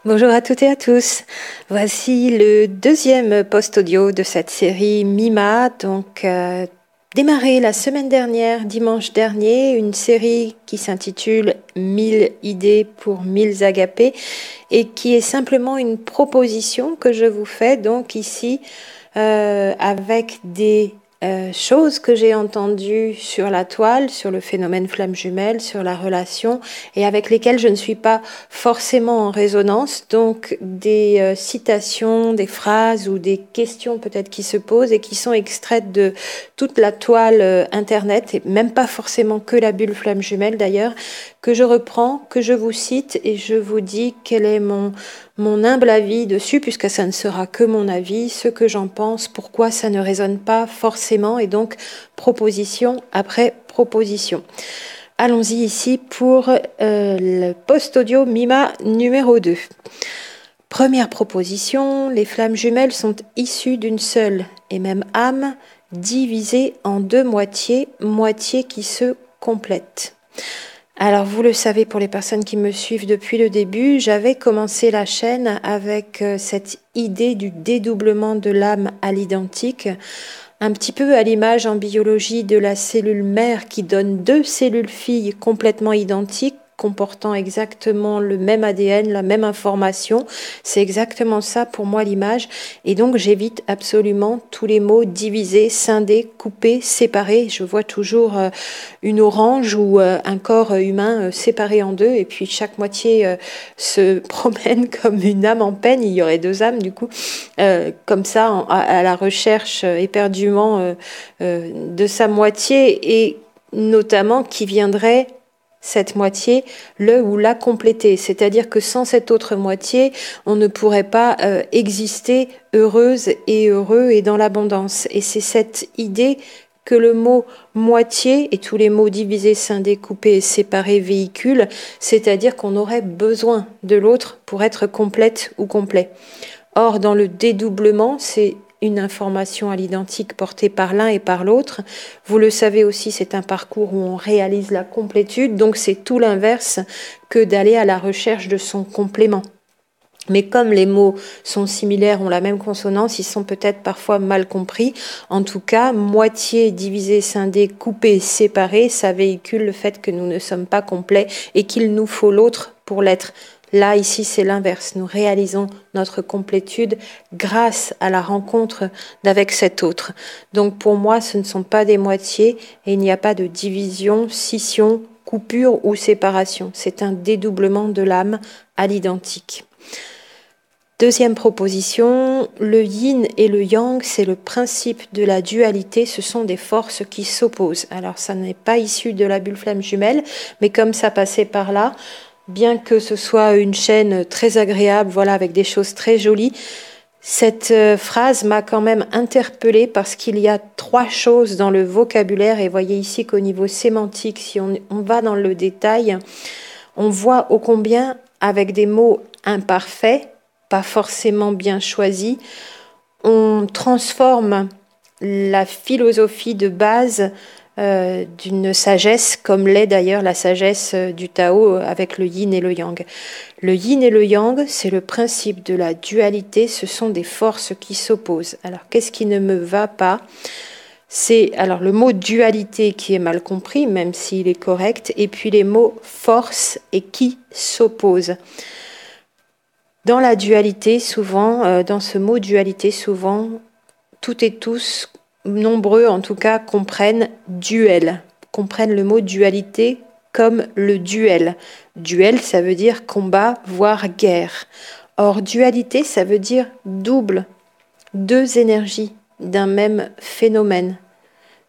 Bonjour à toutes et à tous. Voici le deuxième post-audio de cette série Mima, démarré la semaine dernière, dimanche dernier, une série qui s'intitule 1000 idées pour 1000 agapés et qui est simplement une proposition que je vous fais donc ici avec des choses que j'ai entendues sur la toile, sur le phénomène flamme jumelle, sur la relation, et avec lesquelles je ne suis pas forcément en résonance, donc des citations, des phrases ou des questions peut-être qui se posent et qui sont extraites de toute la toile internet, et même pas forcément que la bulle flamme jumelle d'ailleurs, que je reprends, que je vous cite et je vous dis quel est mon humble avis dessus, puisque ça ne sera que mon avis, ce que j'en pense, pourquoi ça ne résonne pas forcément, et donc proposition après proposition. Allons-y ici pour le post-audio Mima numéro 2. Première proposition, les flammes jumelles sont issues d'une seule et même âme, divisée en deux moitiés, moitiés qui se complètent. Alors vous le savez pour les personnes qui me suivent depuis le début, j'avais commencé la chaîne avec cette idée du dédoublement de l'âme à l'identique, un petit peu à l'image en biologie de la cellule mère qui donne deux cellules filles complètement identiques, comportant exactement le même ADN, la même information. C'est exactement ça pour moi l'image. Et donc j'évite absolument tous les mots divisés, scindés, coupés, séparés. Je vois toujours une orange ou un corps humain séparé en deux et puis chaque moitié se promène comme une âme en peine. Il y aurait deux âmes du coup, comme ça à la recherche éperdument de sa moitié et notamment qui viendrait cette moitié, le ou la compléter. C'est-à-dire que sans cette autre moitié, on ne pourrait pas exister heureuse et heureux et dans l'abondance. Et c'est cette idée que le mot moitié et tous les mots divisés, scindés, coupés et séparés véhiculent, c'est-à-dire qu'on aurait besoin de l'autre pour être complète ou complet. Or, dans le dédoublement, c'est une information à l'identique portée par l'un et par l'autre. Vous le savez aussi, c'est un parcours où on réalise la complétude, donc c'est tout l'inverse que d'aller à la recherche de son complément. Mais comme les mots sont similaires, ont la même consonance, ils sont peut-être parfois mal compris. En tout cas, moitié, divisé, scindé, coupé, séparé, ça véhicule le fait que nous ne sommes pas complets et qu'il nous faut l'autre pour l'être. Là, ici, c'est l'inverse. Nous réalisons notre complétude grâce à la rencontre d'avec cet autre. Donc, pour moi, ce ne sont pas des moitiés et il n'y a pas de division, scission, coupure ou séparation. C'est un dédoublement de l'âme à l'identique. Deuxième proposition, le yin et le yang, c'est le principe de la dualité, ce sont des forces qui s'opposent. Alors, ça n'est pas issu de la bulle flamme jumelle, mais comme ça passait par là, bien que ce soit une chaîne très agréable, voilà, avec des choses très jolies, cette phrase m'a quand même interpellée parce qu'il y a trois choses dans le vocabulaire, et voyez ici qu'au niveau sémantique, si on va dans le détail, on voit ô combien, avec des mots imparfaits, pas forcément bien choisis, on transforme la philosophie de base d'une sagesse, comme l'est d'ailleurs la sagesse du Tao avec le yin et le yang. Le yin et le yang, c'est le principe de la dualité, ce sont des forces qui s'opposent. Alors, qu'est-ce qui ne me va pas ? C'est alors le mot dualité qui est mal compris, même s'il est correct, et puis les mots force et qui s'opposent. Dans la dualité, souvent, dans ce mot dualité, souvent, toutes et tous, nombreux en tout cas, comprennent duel, comprennent le mot dualité comme le duel. Duel, ça veut dire combat, voire guerre. Or, dualité, ça veut dire double, deux énergies d'un même phénomène.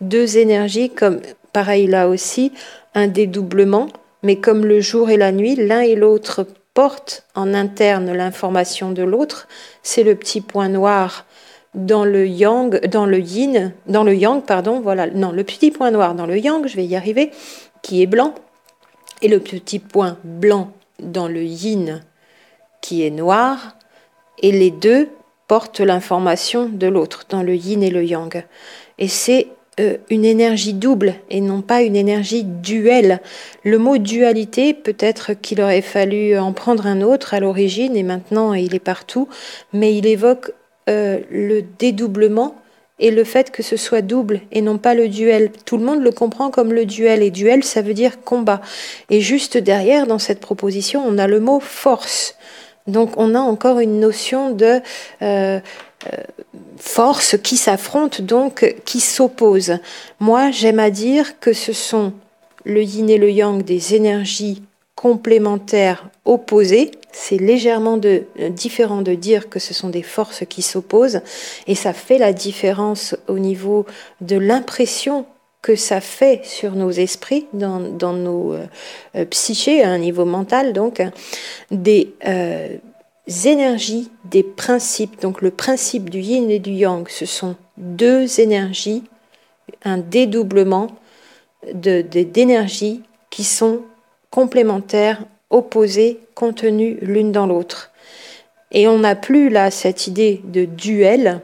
Deux énergies comme, pareil là aussi, un dédoublement, mais comme le jour et la nuit, l'un et l'autre portent en interne l'information de l'autre. C'est le petit point noir dans le yang, dans le yin, dans le yang, pardon, voilà, non, le petit point noir dans le yang, je vais y arriver, qui est blanc, et le petit point blanc dans le yin, qui est noir, et les deux portent l'information de l'autre, dans le yin et le yang. Et c'est une énergie double et non pas une énergie duelle. Le mot dualité, peut-être qu'il aurait fallu en prendre un autre à l'origine et maintenant il est partout, mais il évoque le dédoublement et le fait que ce soit double et non pas le duel. Tout le monde le comprend comme le duel et duel ça veut dire combat. Et juste derrière dans cette proposition on a le mot force. Donc on a encore une notion de force qui s'affrontent, donc qui s'opposent. Moi, j'aime à dire que ce sont le yin et le yang des énergies complémentaires opposées. C'est légèrement différent de dire que ce sont des forces qui s'opposent et ça fait la différence au niveau de l'impression que ça fait sur nos esprits, dans nos psychés, à un niveau mental, donc, des énergies, des principes. Donc le principe du yin et du yang, ce sont deux énergies, un dédoublement d'énergies qui sont complémentaires, opposées, contenues l'une dans l'autre. Et on n'a plus là cette idée de duel,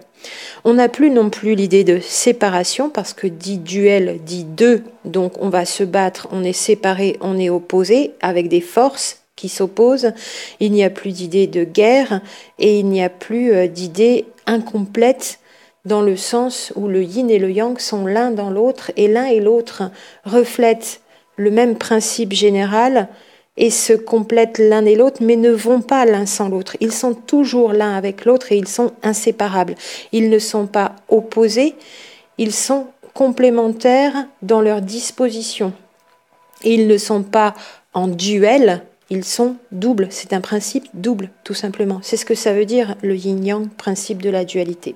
on n'a plus non plus l'idée de séparation, parce que dit duel, dit deux, donc on va se battre, on est séparés, on est opposés, avec des forces qui s'opposent. Il n'y a plus d'idée de guerre et il n'y a plus d'idée incomplète dans le sens où le yin et le yang sont l'un dans l'autre et l'un et l'autre reflètent le même principe général et se complètent l'un et l'autre mais ne vont pas l'un sans l'autre. Ils sont toujours l'un avec l'autre et ils sont inséparables. Ils ne sont pas opposés, ils sont complémentaires dans leur disposition. Et ils ne sont pas en duel, ils sont doubles. C'est un principe double, tout simplement. C'est ce que ça veut dire, le yin-yang, principe de la dualité.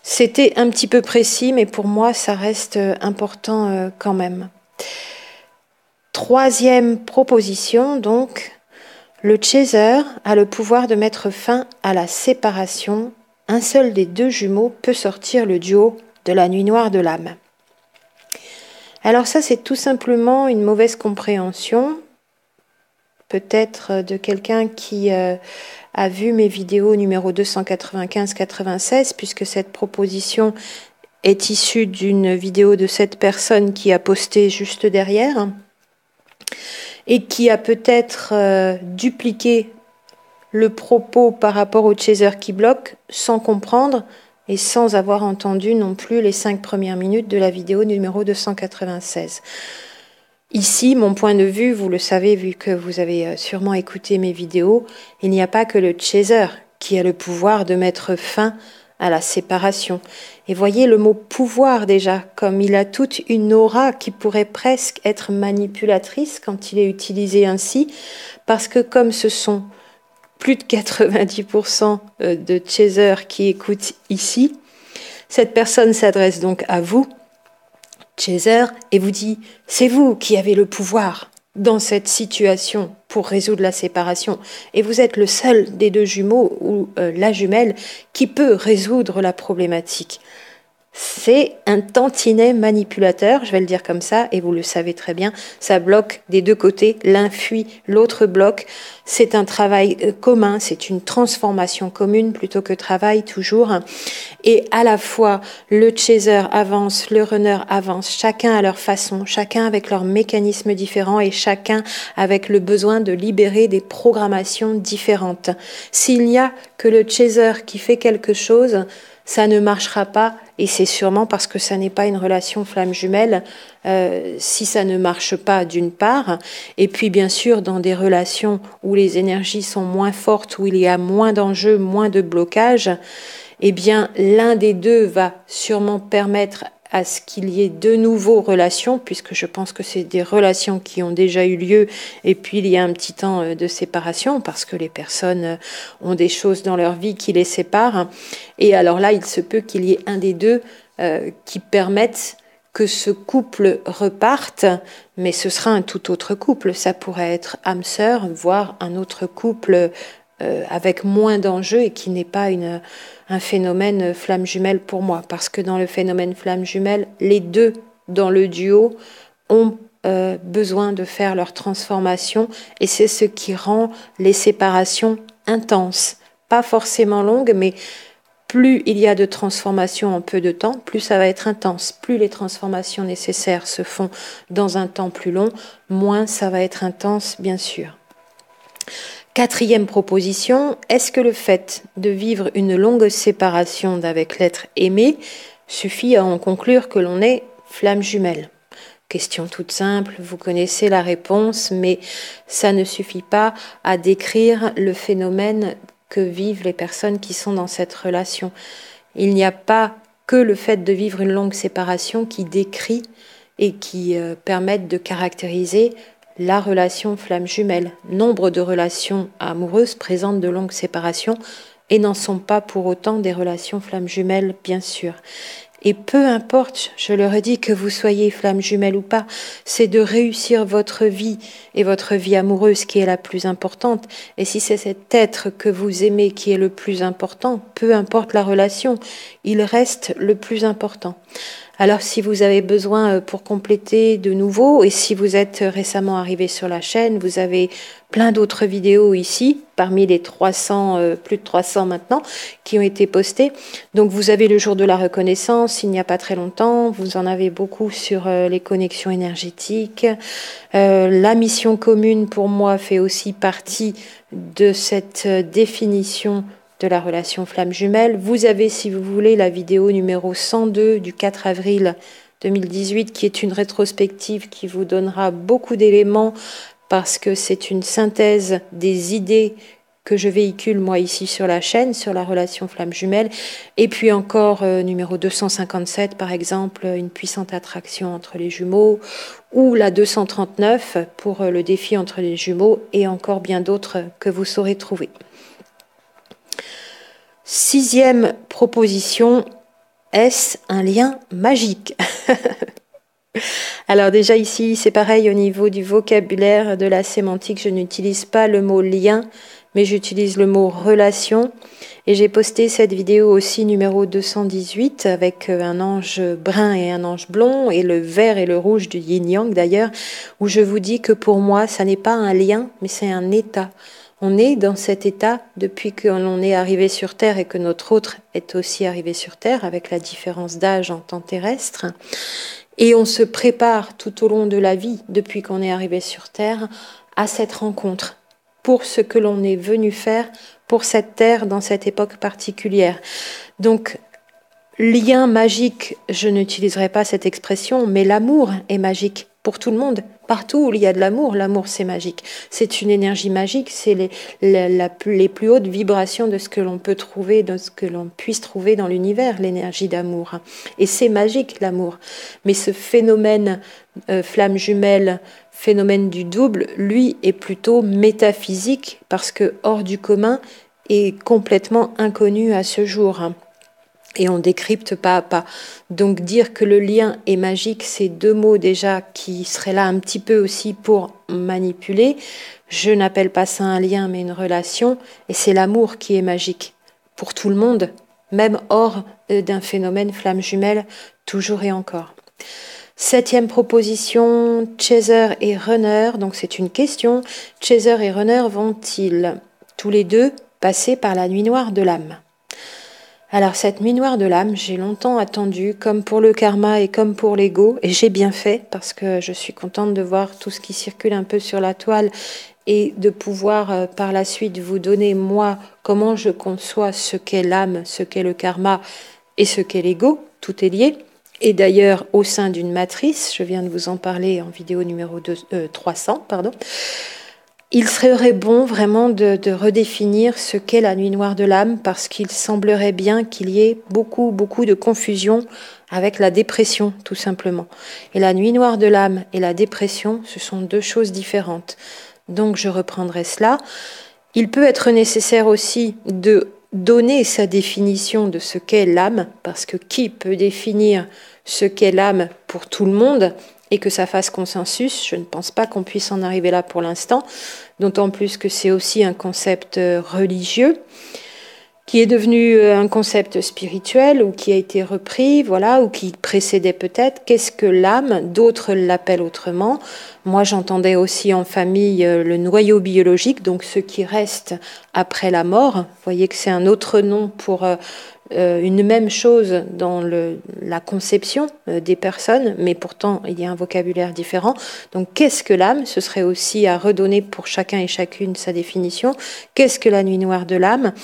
C'était un petit peu précis, mais pour moi, ça reste important quand même. Troisième proposition, donc, le chaser a le pouvoir de mettre fin à la séparation. Un seul des deux jumeaux peut sortir le duo de la nuit noire de l'âme. Alors ça, c'est tout simplement une mauvaise compréhension, peut-être de quelqu'un qui a vu mes vidéos numéro 295-96, puisque cette proposition est issue d'une vidéo de cette personne qui a posté juste derrière, et qui a peut-être dupliqué le propos par rapport au chaser qui bloque, sans comprendre, et sans avoir entendu non plus les 5 premières minutes de la vidéo numéro 296. Ici, mon point de vue, vous le savez vu que vous avez sûrement écouté mes vidéos, il n'y a pas que le chaser qui a le pouvoir de mettre fin à la séparation. Et voyez le mot pouvoir déjà, comme il a toute une aura qui pourrait presque être manipulatrice quand il est utilisé ainsi, parce que comme ce sont plus de 90% de chasers qui écoutent ici, cette personne s'adresse donc à vous, chaser, et vous dit « c'est vous qui avez le pouvoir dans cette situation pour résoudre la séparation, et vous êtes le seul des deux jumeaux ou la jumelle qui peut résoudre la problématique ». C'est un tantinet manipulateur, je vais le dire comme ça, et vous le savez très bien, ça bloque des deux côtés, l'un fuit, l'autre bloque. C'est un travail commun, c'est une transformation commune plutôt que travail toujours. Et à la fois, le chaser avance, le runner avance, chacun à leur façon, chacun avec leurs mécanismes différents et chacun avec le besoin de libérer des programmations différentes. S'il n'y a que le chaser qui fait quelque chose, ça ne marchera pas et c'est sûrement parce que ça n'est pas une relation flamme jumelle si ça ne marche pas d'une part, et puis bien sûr dans des relations où les énergies sont moins fortes, où il y a moins d'enjeux, moins de blocages, eh bien l'un des deux va sûrement permettre à ce qu'il y ait de nouveaux relations, puisque je pense que c'est des relations qui ont déjà eu lieu, et puis il y a un petit temps de séparation, parce que les personnes ont des choses dans leur vie qui les séparent, et alors là, il se peut qu'il y ait un des deux qui permette que ce couple reparte, mais ce sera un tout autre couple, ça pourrait être âme sœur, voire un autre couple avec moins d'enjeux et qui n'est pas un phénomène flamme jumelle pour moi, parce que dans le phénomène flamme jumelle, les deux dans le duo ont besoin de faire leur transformation et c'est ce qui rend les séparations intenses, pas forcément longues, mais plus il y a de transformations en peu de temps, plus ça va être intense. Plus les transformations nécessaires se font dans un temps plus long, moins ça va être intense, bien sûr. Quatrième proposition, est-ce que le fait de vivre une longue séparation d'avec l'être aimé suffit à en conclure que l'on est flamme jumelle? Question toute simple, vous connaissez la réponse, mais ça ne suffit pas à décrire le phénomène que vivent les personnes qui sont dans cette relation. Il n'y a pas que le fait de vivre une longue séparation qui décrit et qui permettent de caractériser la relation flamme jumelle. Nombre de relations amoureuses présentent de longues séparations et n'en sont pas pour autant des relations flamme jumelle, bien sûr. Et peu importe, je le redis, que vous soyez flamme jumelle ou pas, c'est de réussir votre vie et votre vie amoureuse qui est la plus importante. Et si c'est cet être que vous aimez qui est le plus important, peu importe la relation, il reste le plus important. Alors si vous avez besoin pour compléter de nouveau, et si vous êtes récemment arrivé sur la chaîne, vous avez plein d'autres vidéos ici, parmi les 300, plus de 300 maintenant, qui ont été postées. Donc vous avez le jour de la reconnaissance, il n'y a pas très longtemps, vous en avez beaucoup sur les connexions énergétiques. La mission commune, pour moi, fait aussi partie de cette définition de la relation flamme jumelle. Vous avez, si vous voulez, la vidéo numéro 102 du 4 avril 2018, qui est une rétrospective qui vous donnera beaucoup d'éléments parce que c'est une synthèse des idées que je véhicule moi ici sur la chaîne, sur la relation flamme jumelle. Et puis encore numéro 257, par exemple, une puissante attraction entre les jumeaux, ou la 239 pour le défi entre les jumeaux, et encore bien d'autres que vous saurez trouver. Sixième proposition, est-ce un lien magique? Alors déjà ici, c'est pareil au niveau du vocabulaire, de la sémantique, je n'utilise pas le mot lien, mais j'utilise le mot relation. Et j'ai posté cette vidéo aussi numéro 218 avec un ange brun et un ange blond, et le vert et le rouge du yin-yang d'ailleurs, où je vous dis que pour moi, ça n'est pas un lien, mais c'est un état. On est dans cet état depuis que l'on est arrivé sur Terre et que notre autre est aussi arrivé sur Terre, avec la différence d'âge en temps terrestre. Et on se prépare tout au long de la vie, depuis qu'on est arrivé sur Terre, à cette rencontre, pour ce que l'on est venu faire pour cette Terre dans cette époque particulière. Donc, lien magique, je n'utiliserai pas cette expression, mais l'amour est magique pour tout le monde. Partout où il y a de l'amour, l'amour c'est magique. C'est une énergie magique, c'est les plus hautes vibrations de ce que l'on peut trouver, de ce que l'on puisse trouver dans l'univers, l'énergie d'amour. Et c'est magique l'amour. Mais ce phénomène flamme jumelle, phénomène du double, lui est plutôt métaphysique parce que hors du commun et complètement inconnu à ce jour. Et on décrypte pas à pas. Donc dire que le lien est magique, c'est deux mots déjà qui seraient là un petit peu aussi pour manipuler. Je n'appelle pas ça un lien, mais une relation. Et c'est l'amour qui est magique pour tout le monde, même hors d'un phénomène flamme jumelle, toujours et encore. Septième proposition, Chaser et Runner. Donc c'est une question. Chaser et Runner vont-ils tous les deux passer par la nuit noire de l'âme ? Alors cette nuit noire de l'âme, j'ai longtemps attendu, comme pour le karma et comme pour l'ego, et j'ai bien fait parce que je suis contente de voir tout ce qui circule un peu sur la toile et de pouvoir par la suite vous donner moi comment je conçois ce qu'est l'âme, ce qu'est le karma et ce qu'est l'ego, tout est lié. Et d'ailleurs au sein d'une matrice, je viens de vous en parler en vidéo numéro 300, il serait bon vraiment de redéfinir ce qu'est la nuit noire de l'âme parce qu'il semblerait bien qu'il y ait beaucoup de confusion avec la dépression tout simplement. Et la nuit noire de l'âme et la dépression, ce sont deux choses différentes. Donc je reprendrai cela. Il peut être nécessaire aussi de donner sa définition de ce qu'est l'âme parce que qui peut définir ce qu'est l'âme pour tout le monde et que ça fasse consensus, je ne pense pas qu'on puisse en arriver là pour l'instant, d'autant plus que c'est aussi un concept religieux. qui est devenu un concept spirituel ou qui a été repris, voilà, ou qui précédait peut-être. Qu'est-ce que l'âme? D'autres l'appellent autrement. Moi, j'entendais aussi en famille le noyau biologique, donc ce qui reste après la mort. Vous voyez que c'est un autre nom pour une même chose dans la conception des personnes, mais pourtant il y a un vocabulaire différent. Donc qu'est-ce que l'âme? Ce serait aussi à redonner pour chacun et chacune sa définition. Qu'est-ce que la nuit noire de l'âme?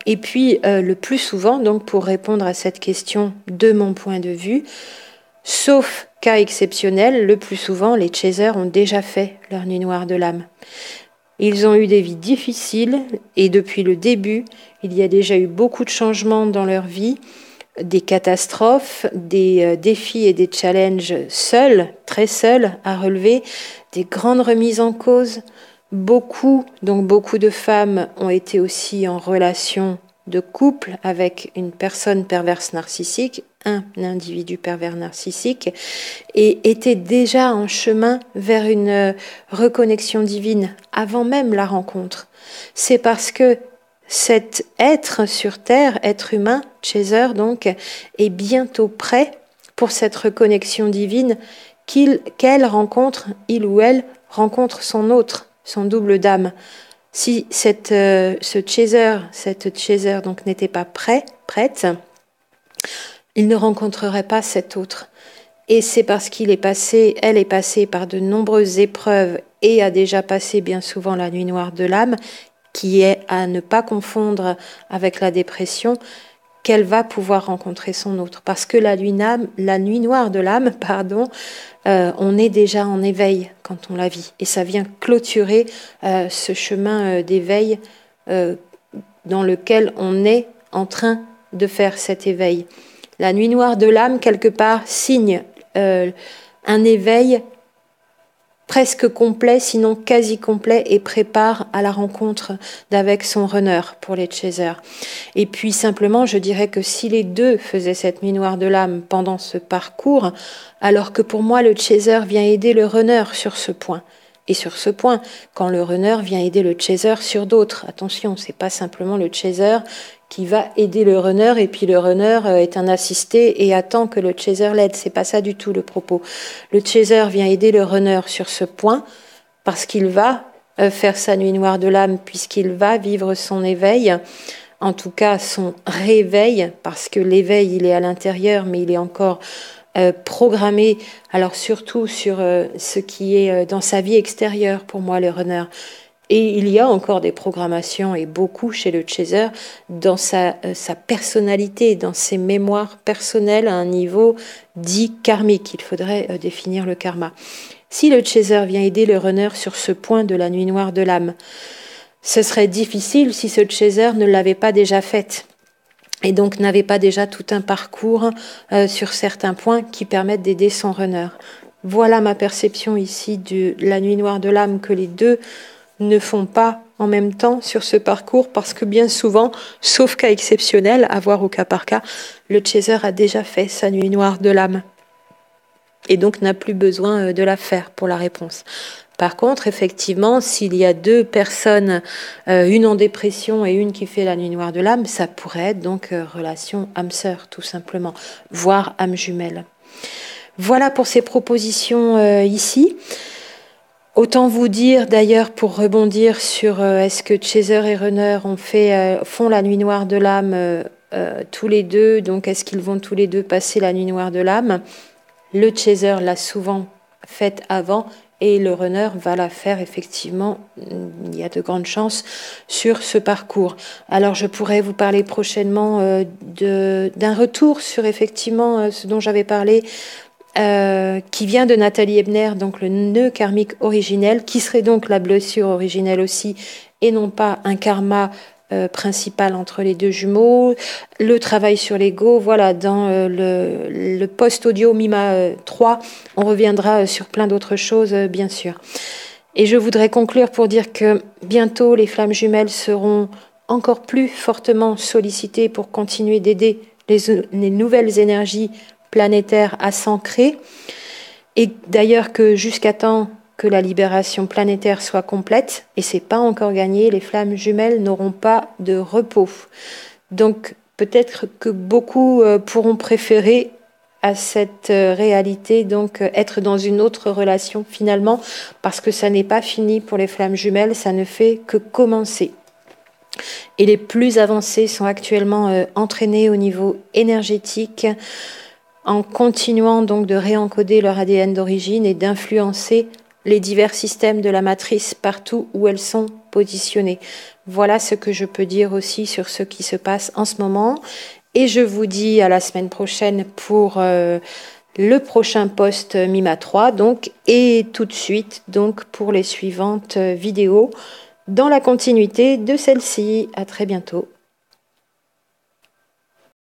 Et puis, le plus souvent, donc pour répondre à cette question de mon point de vue, sauf cas exceptionnel, le plus souvent, les chasers ont déjà fait leur nuit noire de l'âme. Ils ont eu des vies difficiles et depuis le début, il y a déjà eu beaucoup de changements dans leur vie, des catastrophes, des défis et des challenges seuls, très seuls à relever, des grandes remises en cause. Beaucoup de femmes ont été aussi en relation de couple avec une personne perverse narcissique, un individu pervers narcissique, et étaient déjà en chemin vers une reconnexion divine avant même la rencontre. C'est parce que cet être sur Terre, être humain, chaser donc, est bientôt prêt pour cette reconnexion divine qu'elle rencontre, il ou elle rencontre son autre, son double d'âme. Si cette chaser donc n'était pas prête, il ne rencontrerait pas cet autre. Et c'est parce elle est passée par de nombreuses épreuves et a déjà passé bien souvent la nuit noire de l'âme, qui est à ne pas confondre avec la dépression, qu'elle va pouvoir rencontrer son autre. Parce que la nuit noire de l'âme, on est déjà en éveil quand on la vit. Et ça vient clôturer ce chemin d'éveil dans lequel on est en train de faire cet éveil. La nuit noire de l'âme, quelque part, signe un éveil presque complet, sinon quasi complet, et prépare à la rencontre d'avec son runner pour les chasers. Et puis simplement, je dirais que si les deux faisaient cette nuit noire de l'âme pendant ce parcours, alors que pour moi le chaser vient aider le runner sur ce point. Et sur ce point, quand le runner vient aider le chaser sur d'autres, attention, c'est pas simplement le chaser qui va aider le runner et puis le runner est un assisté et attend que le chaser l'aide. C'est pas ça du tout le propos. Le chaser vient aider le runner sur ce point parce qu'il va faire sa nuit noire de l'âme, puisqu'il va vivre son éveil, en tout cas son réveil, parce que l'éveil il est à l'intérieur mais il est encore programmé, alors surtout sur ce qui est dans sa vie extérieure pour moi le runner. Et il y a encore des programmations, et beaucoup chez le chaser, dans sa personnalité, dans ses mémoires personnelles à un niveau dit karmique. Il faudrait définir le karma. Si le chaser vient aider le runner sur ce point de la nuit noire de l'âme, ce serait difficile si ce chaser ne l'avait pas déjà faite. Et donc n'avait pas déjà tout un parcours sur certains points qui permettent d'aider son runner. Voilà ma perception ici de la nuit noire de l'âme, que les deux ne font pas en même temps sur ce parcours, parce que bien souvent, sauf cas exceptionnel, à voir au cas par cas, le chaser a déjà fait sa nuit noire de l'âme et donc n'a plus besoin de la faire pour la réponse. Par contre, effectivement, s'il y a deux personnes, une en dépression et une qui fait la nuit noire de l'âme, ça pourrait être donc relation âme-sœur, tout simplement, voire âme jumelle. Voilà pour ces propositions ici. Autant vous dire d'ailleurs, pour rebondir sur est-ce que chaser et runner font la nuit noire de l'âme tous les deux, donc est-ce qu'ils vont tous les deux passer la nuit noire de l'âme? Le chaser l'a souvent faite avant et le runner va la faire effectivement, il y a de grandes chances, sur ce parcours. Alors je pourrais vous parler prochainement d'un retour sur effectivement ce dont j'avais parlé, qui vient de Nathalie Ebner, donc le nœud karmique originel, qui serait donc la blessure originelle aussi, et non pas un karma principal entre les deux jumeaux, le travail sur l'ego. Voilà, dans le post-audio Mima 3, on reviendra sur plein d'autres choses, bien sûr. Et je voudrais conclure pour dire que bientôt les flammes jumelles seront encore plus fortement sollicitées pour continuer d'aider les nouvelles énergies planétaires à s'ancrer, et d'ailleurs que jusqu'à temps que la libération planétaire soit complète, et c'est pas encore gagné, les flammes jumelles n'auront pas de repos. Donc peut-être que beaucoup pourront préférer à cette réalité, donc être dans une autre relation finalement, parce que ça n'est pas fini pour les flammes jumelles, ça ne fait que commencer. Et les plus avancés sont actuellement entraînés au niveau énergétique, en continuant donc de réencoder leur ADN d'origine et d'influencer les divers systèmes de la matrice partout où elles sont positionnées. Voilà ce que je peux dire aussi sur ce qui se passe en ce moment. Et je vous dis à la semaine prochaine pour le prochain post Mima 3, donc, et tout de suite donc pour les suivantes vidéos dans la continuité de celle-ci. À très bientôt.